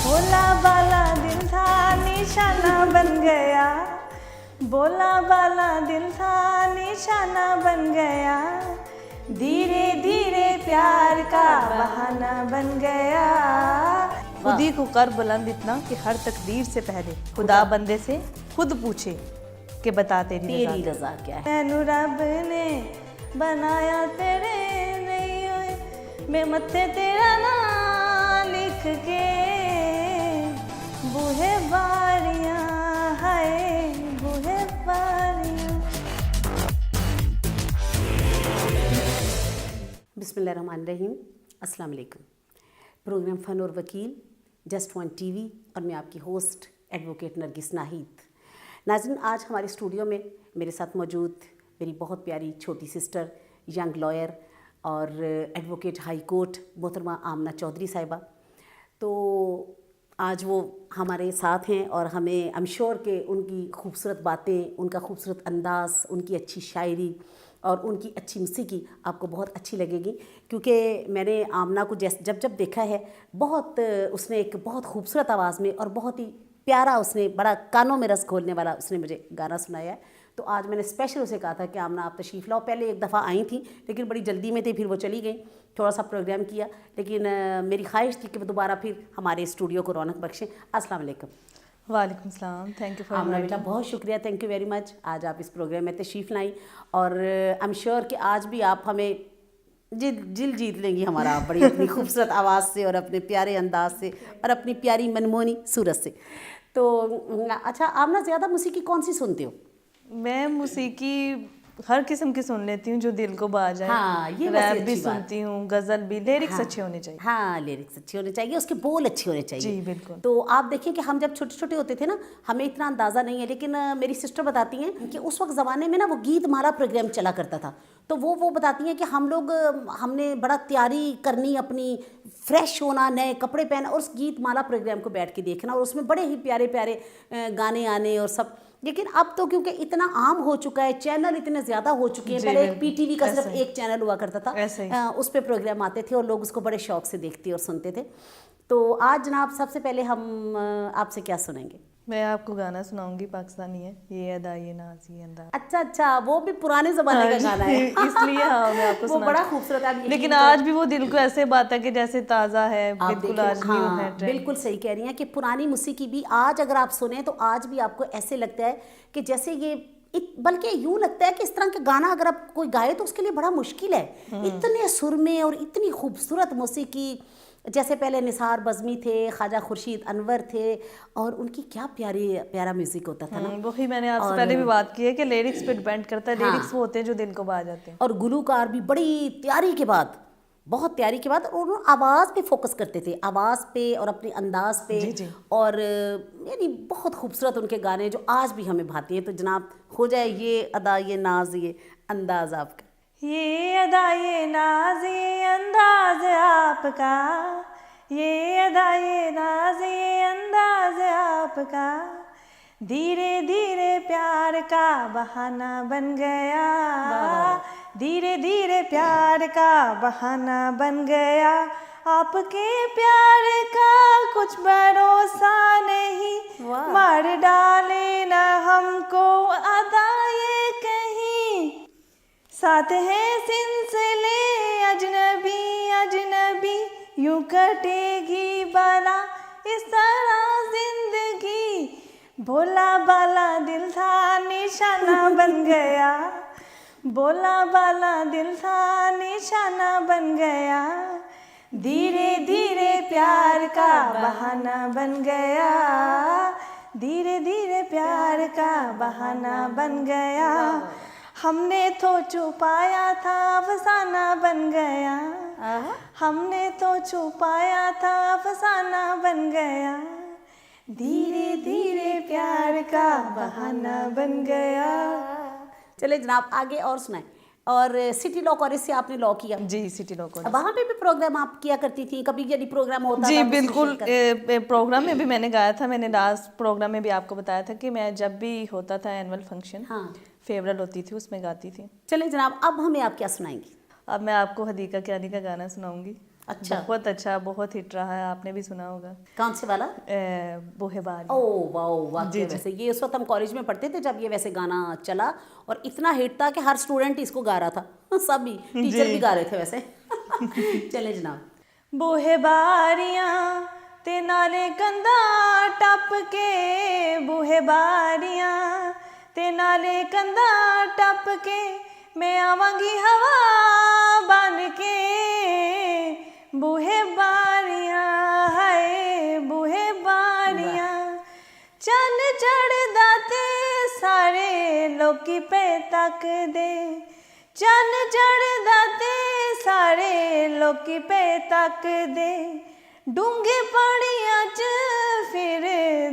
भोला बाला दिल था निशाना बन गया, भोला बाला दिल था निशाना बन गया, धीरे धीरे प्यार का बहाना बन गया। खुद ही को कर बुलंद इतना कि हर तकदीर से पहले खुदा बंदे से खुद पूछे कि बता तेरी रज़ा क्या है। मैनू रब ने बनाया तेरे नहीं हुए, मैं मत्थे तेरा नाम लिख के बूहे बारियां हाय बूहे बारियां। बिस्मिल्लाहिर्रहमानिर्रहीम। अस्सलाम वालेकुम। प्रोग्राम फ़न और वकील जस्ट वन टीवी और मैं आपकी होस्ट एडवोकेट नरगिस नाहिद। नाज़रीन, आज हमारे स्टूडियो में मेरे साथ मौजूद मेरी बहुत प्यारी छोटी सिस्टर, यंग लॉयर और एडवोकेट हाई कोर्ट मोहतरमा आमना चौधरी साहिबा। तो आज वो हमारे साथ हैं और हमें आई एम श्योर कि उनकी खूबसूरत बातें, उनका खूबसूरत अंदाज़, उनकी अच्छी शायरी और उनकी अच्छी मौसीकी आपको बहुत अच्छी लगेगी, क्योंकि मैंने आमना को जब देखा है, बहुत उसने एक बहुत खूबसूरत आवाज़ में और बहुत ही प्यारा, उसने बड़ा कानों में रस घोलने वाला उसने मुझे गाना सुनाया है। तो आज मैंने स्पेशल उसे कहा था कि आमना आप तशरीफ़ लाओ। पहले एक दफ़ा आई थी लेकिन बड़ी जल्दी में थी, फिर वो चली गई, थोड़ा सा प्रोग्राम किया, लेकिन मेरी ख्वाहिश थी कि वो दोबारा फिर हमारे स्टूडियो को रौनक बख्शें। अस्सलाम वालेकुम। वालेकुम सलाम, थैंक यू फॉर आमना बेटा, बहुत शुक्रिया, थैंक यू वेरी मच। आज आप इस प्रोग्राम में तशरीफ़ लाई और आई एम श्योर कि आज भी आप हमें दिल जीत लेंगी हमारा, आप बड़ी अपनी खूबसूरत आवाज़ से और अपने प्यारे अंदाज से और अपनी प्यारी मनमोहनी सूरत से। तो अच्छा आमना, ज़्यादा मौसीकी कौन सी सुनते हो? मैं मौसीकी हर किस्म की सुन लेती हूँ जो दिल को भा जाए। हाँ, ये रैप भी सुनती हूँ, गज़ल भी, लिरिक्स अच्छे होने चाहिए। हाँ, लिरिक्स अच्छे होने चाहिए, उसके बोल अच्छे होने चाहिए। जी बिल्कुल। तो आप देखिए कि हम जब छोटे छोटे होते थे ना, हमें इतना अंदाज़ा नहीं है, लेकिन मेरी सिस्टर बताती हैं कि उस वक्त ज़माने में ना वो गीत माला प्रोग्राम चला करता था। तो वो बताती हैं कि हमने बड़ा तैयारी करनी, अपनी फ्रेश होना, नए कपड़े पहना और उस गीत माला प्रोग्राम को बैठ के देखना और उसमें बड़े ही प्यारे प्यारे गाने आने और सब। लेकिन अब तो क्योंकि इतना आम हो चुका है, चैनल इतने ज़्यादा हो चुके हैं। पहले एक पीटीवी का सिर्फ एक चैनल हुआ करता था, उस पर प्रोग्राम आते थे और लोग उसको बड़े शौक से देखते और सुनते थे। तो आज जनाब सबसे पहले हम आपसे क्या सुनेंगे? मैं आपको गाना सुनाऊंगी, पाकिस्तानी है, ये अदा ये नाज ये अंदाज। अच्छा, वो भी पुराने ज़माने का गाना है इसलिए हाँ मैं आपको वो बड़ा खूबसूरत है। लेकिन आज भी वो दिल को ऐसे बात है कि जैसे ताज़ा है, बिल्कुल आज न्यू है। बिल्कुल सही कह रही हैं कि पुरानी मौसीकी भी आज अगर आप सुने तो आज भी आपको ऐसे लगता है कि जैसे ये बल्कि यूँ लगता है कि इस तरह का गाना अगर आप कोई गाए तो उसके लिए बड़ा मुश्किल है। इतने सुर में और इतनी खूबसूरत मौसीकी, जैसे पहले निसार बज़मी थे, ख्वाजा खुर्शीद अनवर थे और उनकी क्या प्यारा म्यूजिक होता था ना। वही मैंने आपसे पहले भी बात की है कि लिरिक्स पे डिपेंड करता है। लिरिक्स वो होते हैं जो दिल को भा जाते हैं। और गुलूकार भी बड़ी तैयारी के बाद, बहुत तैयारी के बाद, और उन्होंने आवाज़ पे फोकस करते थे, आवाज़ पे और अपने अंदाज पे। जी। और यानी बहुत खूबसूरत उनके गाने जो आज भी हमें भाती हैं। तो जनाब हो जाए ये अदा ये नाज ये अंदाज़ आपका। ये अदा ये नाज ये अंदाज आपका, ये अदा ये नाज ये अंदाज आपका, धीरे धीरे प्यार का बहाना बन गया, धीरे धीरे प्यार का बहाना बन गया, आपके प्यार का कुछ भरोसा नहीं, मार डाले ना हमको अदा ये कहीं, साथ है सिलसिले अजनबी अजनबी, यूं कटेगी बला इस तरह जिंदगी, भोला बाला दिल था निशाना बन गया, भोला बाला दिल था निशाना बन गया, धीरे धीरे प्यार का बहाना बन गया, धीरे धीरे प्यार का बहाना बन गया, हमने तो छुपाया था अफसाना बन गया, हमने तो छुपाया था अफसाना बन गया, धीरे धीरे प्यार का बहाना बन गया। चले जनाब आगे और सुनाएं। और सिटी लॉ कॉलेज से आपने लॉ किया? जी, सिटी लॉ कॉलेज। वहाँ पे भी प्रोग्राम आप किया करती थी कभी? यदि प्रोग्राम होता जी था बिल्कुल, प्रोग्राम में भी मैंने गाया था। मैंने लास्ट प्रोग्राम में भी आपको बताया था कि मैं जब भी होता था एनुअल फंक्शन, फेवरल होती थी, उसमें गाती थी। चले जनाब अब हमें आप क्या सुनाएंगी? अब मैं आपको हदीका क्यानी का गाना सुनाऊंगी। अच्छा। बहुत अच्छा, बहुत हिट रहा है, आपने भी सुना होगा। कौन से वाला? बोहेबारी। ओह वाओ, वाकई वैसे ये उस वक्त हम कॉलेज में पढ़ते थे जब ये वैसे गाना चला, और इतना हिट था कि हर स्टूडेंट इसको गा रहा था सभी टीचर भी गा रहे थे वैसे चले जनाब। बोहेबारियां ते नाले कंधा टप के, बोहेबारियां ते नाले कंधा टप के, मैं आवांगी हवा बन के, बूहे बारियां हाय बूहे बारियां, चन चढ़दा ते सारे लोकी पे तक दे, चन चढ़दा ते सारे लोकी पे तक दे, डूंगे पानियां च फिर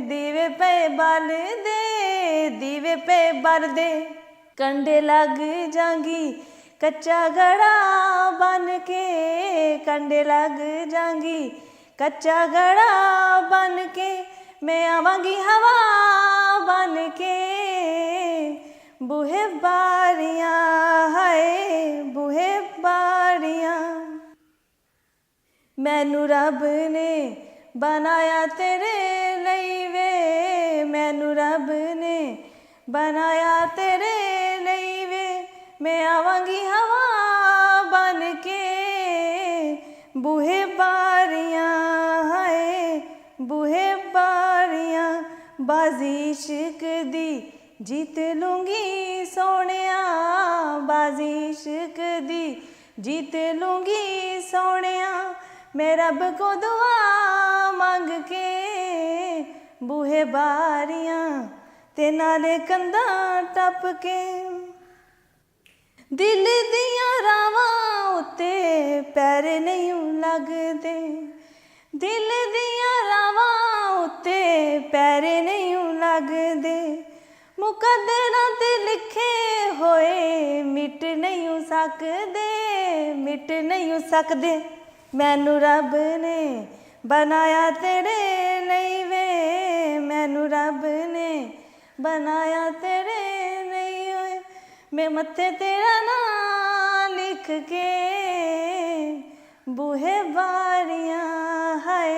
दीवे पे बल दे, दीवे पे बल दे, कंडे लग जांगी कच्चा घड़ा बन के, कंडे लग जांगी कच्चा घड़ा बन के, मैं आवांगी हवा बन के, बूहे बारियां हाय बूहे बारियां, मैनू रब ने बनाया तेरे लई वे, मैनू रब ने बनाया तेरे लई वे, मैं आवांगी हवा बन के, बूहे बारियां हाय बूहे बारियां, बाजी इश्क दी जीत लूंगी सोनिया, बाजी इश्क दी जीत लूंगी सोनिया, मैं रब को दुआ मांग के, बूहे बारियां ते नाले कंधा टप के, दिल दियां रावां उत्ते पैर नहीं लगदे, दिल दियां रावां उत्ते पैर नहीं लगदे, मुकद्दरां ते लिखे होए मिट नहीं सकदे, मिट नहीं सकदे, मैनू रब ने बनाया तेरे लई वे, मैनू रब ने बनाया तेरे लई वे, मैं मत्थे तेरा नाम लिख के, बूहे बारियां हाय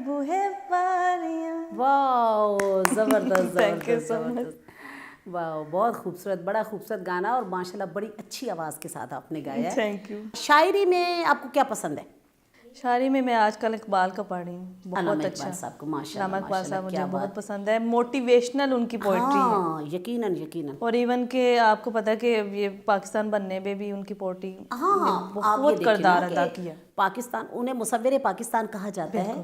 बूहे बारियां। वाओ, जबरदस्त Thank you जबरदस्त so much. जबरदस्त, वाओ बहुत खूबसूरत, बड़ा खूबसूरत गाना, और माशाल्लाह बड़ी अच्छी आवाज़ के साथ आपने गाया है। Thank you. शायरी में आपको क्या पसंद है? शायरी में मैं आजकल इकबाल का पढ़ रही हूँ, बहुत अल्लामा अच्छा। इकबाल साहब को माशाल्लाह अल्लामा इकबाल साहब मुझे क्या बहुत बात। पसंद है, मोटिवेशनल उनकी पोइट्री है, हाँ यकीनन यकीनन। और इवन के आपको पता है कि ये पाकिस्तान बनने में भी उनकी पोइट्री हाँ ने आप ये बहुत देखिए किरदार ना अदा कि किया। पाकिस्तान, उन्हें मुसव्विर पाकिस्तान कहा जाता है,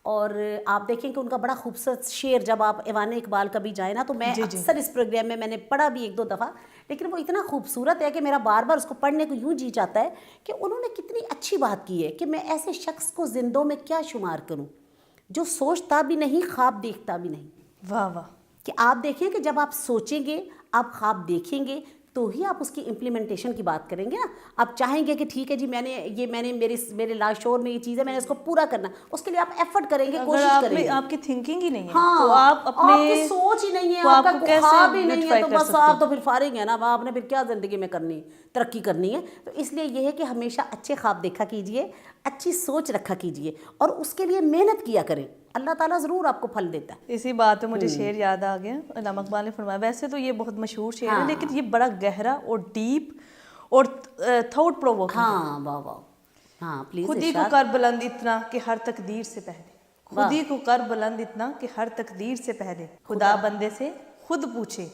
और आप देखें कि उनका बड़ा खूबसूरत शेर, जब आप ऐवान इकबाल कभी जाए ना, तो मैं अक्सर इस प्रोग्राम में मैंने पढ़ा भी एक दो दफ़ा, लेकिन वो इतना खूबसूरत है कि मेरा बार बार उसको पढ़ने को यूँ जी जाता है कि उन्होंने कितनी अच्छी बात की है कि मैं ऐसे शख्स को जिंदों में क्या शुमार करूँ जो सोचता भी नहीं, ख्वाब देखता भी नहीं। वाह वाह। कि आप देखें कि जब आप सोचेंगे, आप ख्वाब देखेंगे, तो ही आप उसकी इम्प्लीमेंटेशन की बात करेंगे ना। आप चाहेंगे कि ठीक है जी, मैंने मेरे लास्ट शोर में ये चीज़ है, मैंने इसको पूरा करना, उसके लिए आप एफर्ट करेंगे, कोशिश करेंगे। आपकी थिंकिंग ही नहीं है, हाँ, तो आप अपने आपकी सोच ही नहीं है, तो आपका आपको कैसे ख्वाब ही नहीं है, beautify तो कर बस सकते आप तो फिर फारिग है ना, आपने फिर क्या ज़िंदगी में करनी, तरक्की करनी है। तो इसलिए यह है कि हमेशा अच्छे ख्वाब देखा कीजिए, अच्छी सोच रखा कीजिए, और उसके लिए मेहनत किया करें, अल्लाह ताला ज़रूर आपको फल देता है। इसी बात पे मुझे शेर याद आ गया, अल्लामा इकबाल ने फरमाया, वैसे तो ये बहुत मशहूर शेर है, लेकिन ये बड़ा गहरा और डीप और थॉट प्रोवोकिंग। हाँ वाह वाह, हाँ प्लीज। खुदी को कर बुलंद इतना कि हर तकदीर से पहले, खुदी को कर बुलंद इतना कि हर तकदीर से पहले, खुदा बंदे से खुद पूछे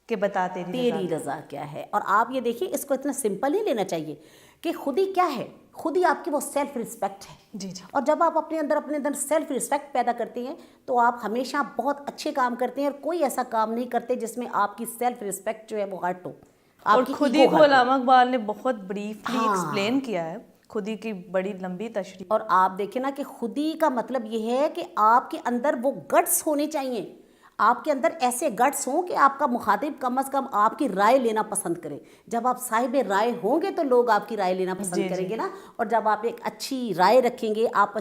कि बता तेरी रज़ा क्या है। और आप ये देखिए, इसको इतना सिंपल ही लेना चाहिए कि खुदी क्या है, खुदी आपकी वो सेल्फ रिस्पेक्ट है। जी जी। और जब आप अपने अंदर सेल्फ रिस्पेक्ट पैदा करते हैं, तो आप हमेशा बहुत अच्छे काम करते हैं, और कोई ऐसा काम नहीं करते जिसमें आपकी सेल्फ रिस्पेक्ट जो है वो हर्ट हो। और खुदी को अल्लामा इकबाल ने बहुत ब्रीफली एक्सप्लेन किया है, खुदी की बड़ी लंबी तशरीह। और आप देखें ना कि खुदी का मतलब ये है कि आपके अंदर वो गट्स होने चाहिए, आपके अंदर ऐसे गट्स हों कि आपका मुखातिब कम से कम आपकी राय लेना पसंद करे। जब आप साहिब राय होंगे तो लोग आपकी राय लेना पसंद करेंगे ना। और जब आप एक अच्छी राय रखेंगे, आप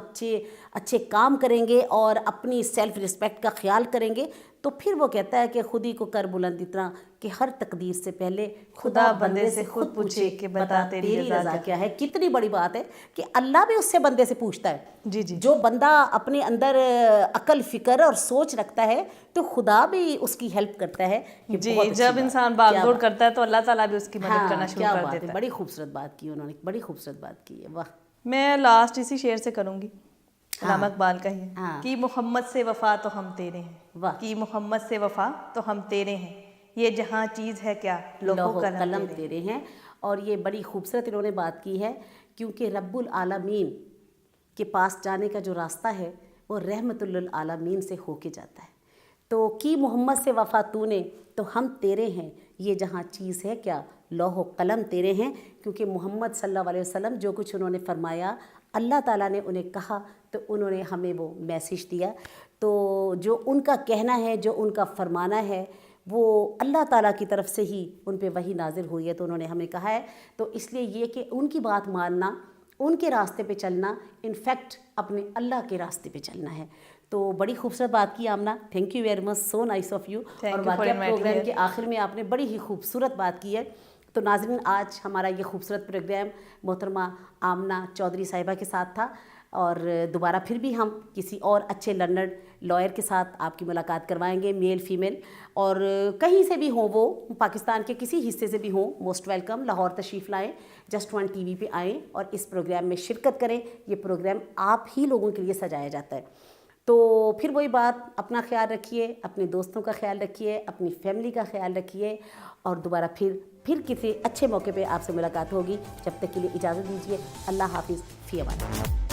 अच्छे काम करेंगे और अपनी सेल्फ रिस्पेक्ट का ख्याल करेंगे, तो फिर वो कहता है कि खुद ही को कर बुलंद इतना कि हर तकदीर से पहले खुदा बंदे से खुद पूछे कि बता तेरी रज़ा क्या है। कितनी बड़ी बात है कि अल्लाह भी उससे बंदे से पूछता है। जी जी। जो बंदा अपने अंदर अकल फिक्र और सोच रखता है तो खुदा भी उसकी हेल्प करता है। ये जी, बहुत अच्छी जब बात इंसान है। भागदौड़ करता है तो अल्लाह ताला भी उसकी मदद हाँ, करना शुरू क्या कर बात देता है, है। बड़ी खूबसूरत बात की उन्होंने, बड़ी खूबसूरत बात की है, वाह। मैं लास्ट इसी शेर से करूंगी, हाँ, अल्लामा इकबाल का ही है हाँ। कि मोहम्मद से वफा तो हम तेरे हैं, वाह। कि मोहम्मद से वफा तो हम तेरे हैं, ये जहाँ चीज़ है क्या लोहो कलम कलम तेरे। तेरे हैं। और ये बड़ी खूबसूरत इन्होंने बात की है, क्योंकि रब्बुल आलमीन के पास जाने का जो रास्ता है वो रहमतुल्लिल आलमीन से होके जाता है। तो कि मोहम्मद से वफ़ा तूने तो हम तेरे हैं, ये जहाँ चीज़ है क्या लौह कलम तेरे हैं। क्योंकि मोहम्मद सल्लल्लाहु अलैहि वसल्लम जो कुछ उन्होंने फरमाया, अल्लाह ताला ने उन्हें कहा तो उन्होंने हमें वो मैसेज दिया। तो जो उनका कहना है, जो उनका फरमाना है, वो अल्लाह ताला की तरफ से ही उन पे वही नाजिल हुई है, तो उन्होंने हमें कहा है। तो इसलिए ये कि उनकी बात मानना, उनके रास्ते पे चलना, इनफैक्ट अपने अल्लाह के रास्ते पे चलना है। तो बड़ी खूबसूरत बात की Amna, thank you very much, so nice of you. और वाकई प्रोग्राम के आखिर में आपने बड़ी ही खूबसूरत बात की है। तो नाज़रीन, आज हमारा ये खूबसूरत प्रोग्राम मोहतरमा आमना चौधरी साहिबा के साथ था, और दोबारा फिर भी हम किसी और अच्छे लर्नड लॉयर के साथ आपकी मुलाकात करवाएंगे, मेल फीमेल, और कहीं से भी हों, वो पाकिस्तान के किसी हिस्से से भी हों, मोस्ट वेलकम। लाहौर तशरीफ़ लाएँ, जस्ट वन टीवी पे आएँ और इस प्रोग्राम में शिरकत करें। ये प्रोग्राम आप ही लोगों के लिए सजाया जाता है। तो फिर वही बात, अपना ख्याल रखिए, अपने दोस्तों का ख्याल रखिए, अपनी फैमिली का ख्याल रखिए, और दोबारा फिर किसी अच्छे मौके पे आपसे मुलाकात होगी। जब तक के लिए इजाज़त दीजिए। अल्लाह हाफिज़, फ़ी अमान।